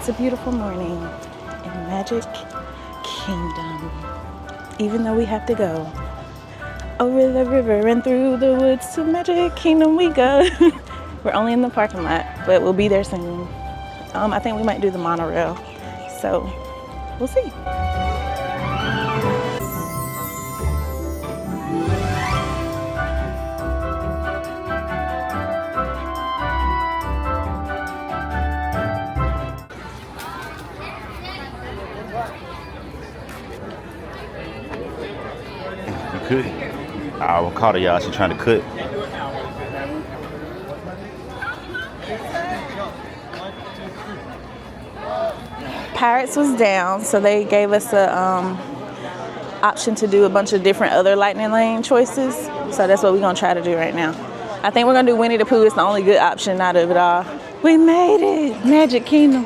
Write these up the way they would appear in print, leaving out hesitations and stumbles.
It's a beautiful morning in Magic Kingdom. Even though we have to go over the river and through the woods to Magic Kingdom we go. We're only in the parking lot, but we'll be there soon. I think we might do the monorail, so we'll see. I will call y'all. She trying to cook. Pirates was down, so they gave us a option to do a bunch of different other lightning lane choices. So that's what we're gonna try to do right now. I think we're gonna do Winnie the Pooh. It's the only good option out of it all. We made it, Magic Kingdom.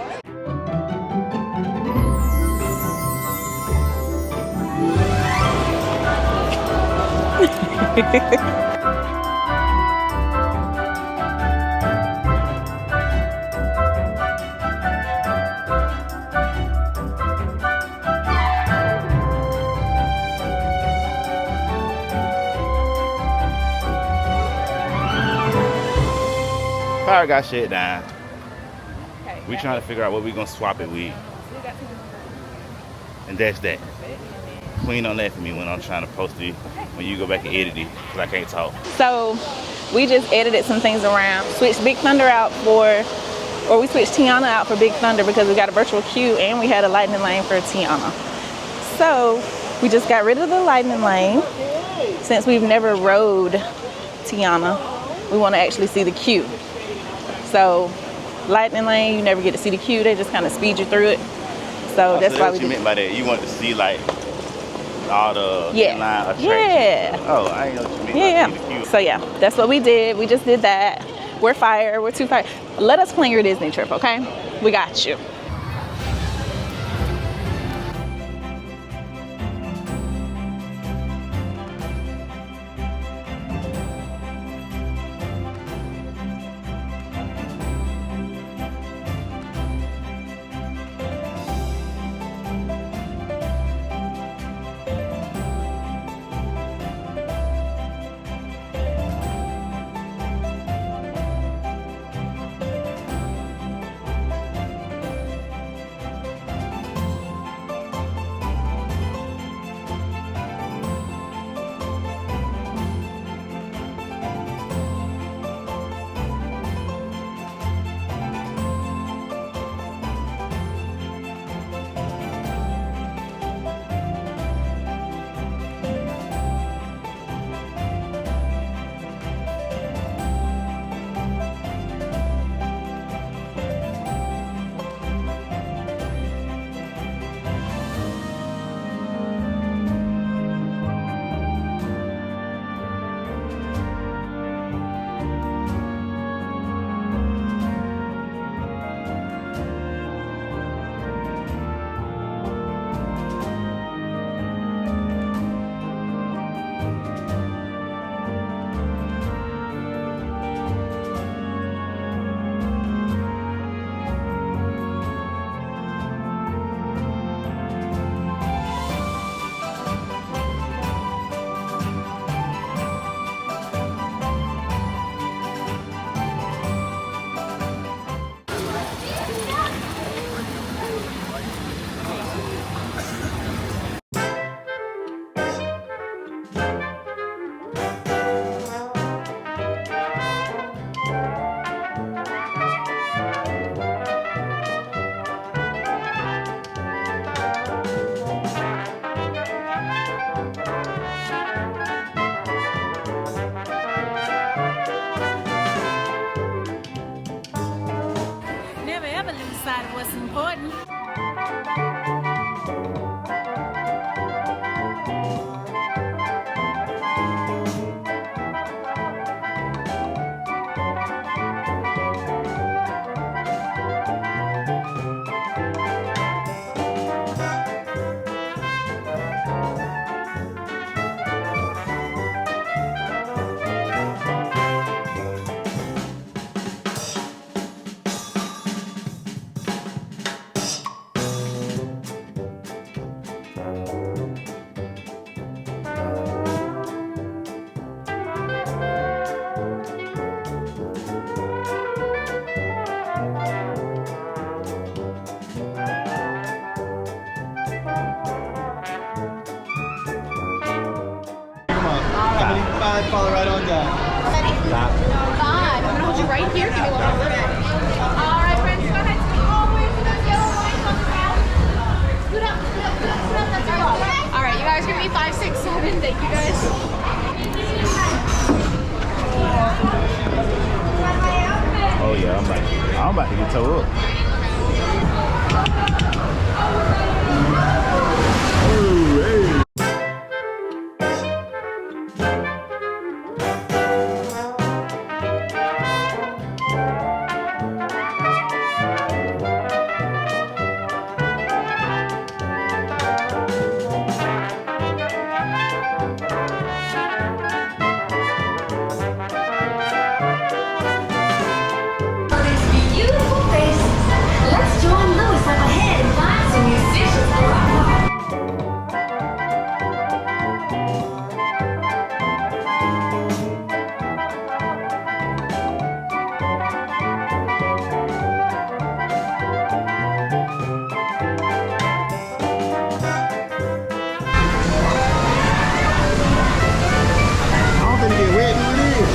Power got shit down. Okay, We trying to figure out what we gonna swap it with. And that's that. Queen don't laugh at me when I'm trying to post it when you go back and edit it, because I can't talk. So we just edited some things around. Switched Big Thunder out or we switched Tiana out for Big Thunder because we got a virtual queue and we had a lightning lane for Tiana. So we just got rid of the lightning lane. Since we've never rode Tiana, we want to actually see the queue. So lightning lane, you never get to see the queue. They just kind of speed you through it. So that's why we you meant by that. You want to see like all the inline attractions. Yeah. Oh, I didn't know what you meant. Yeah. So yeah, that's what we did. We just did that. We're fire. We're too fire. Let us plan your Disney trip, okay? We got you. side, follow right on down. Stop. 5. I'm gonna hold you right here. Give me 1 moment. All right, friends, go ahead. Always those yellow lines on the ground. Scoot up, scoot up, scoot up, scoot up. That's your goal. All right, you guys give me 5, 6, 7. Thank you guys. Oh yeah, I'm about to get towed up. Oh, hey. Beautiful faces. Let's join Louis up ahead and find some musicians to rock on. I'm gonna get wet doing this.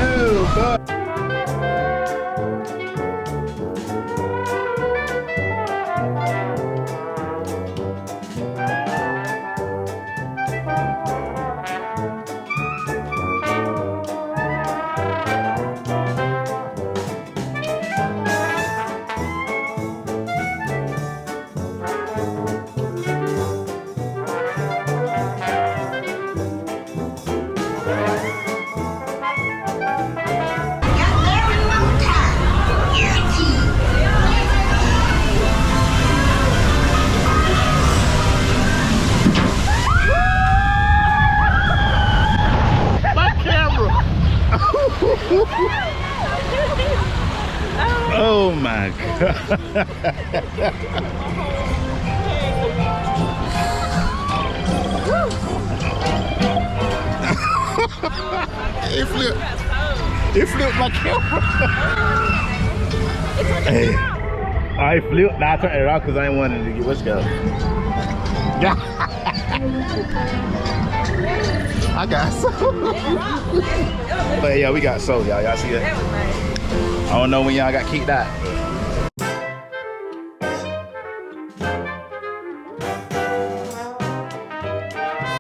Oh, God. Got there in no time. Guaranteed. Oh my God. It flipped. It flipped my camera. Hey. I flipped. Now I turned it around because I didn't want it to get what's going. Yeah. I got sold. But yeah, we got sold, y'all. Y'all see that? I don't know when y'all got kicked out.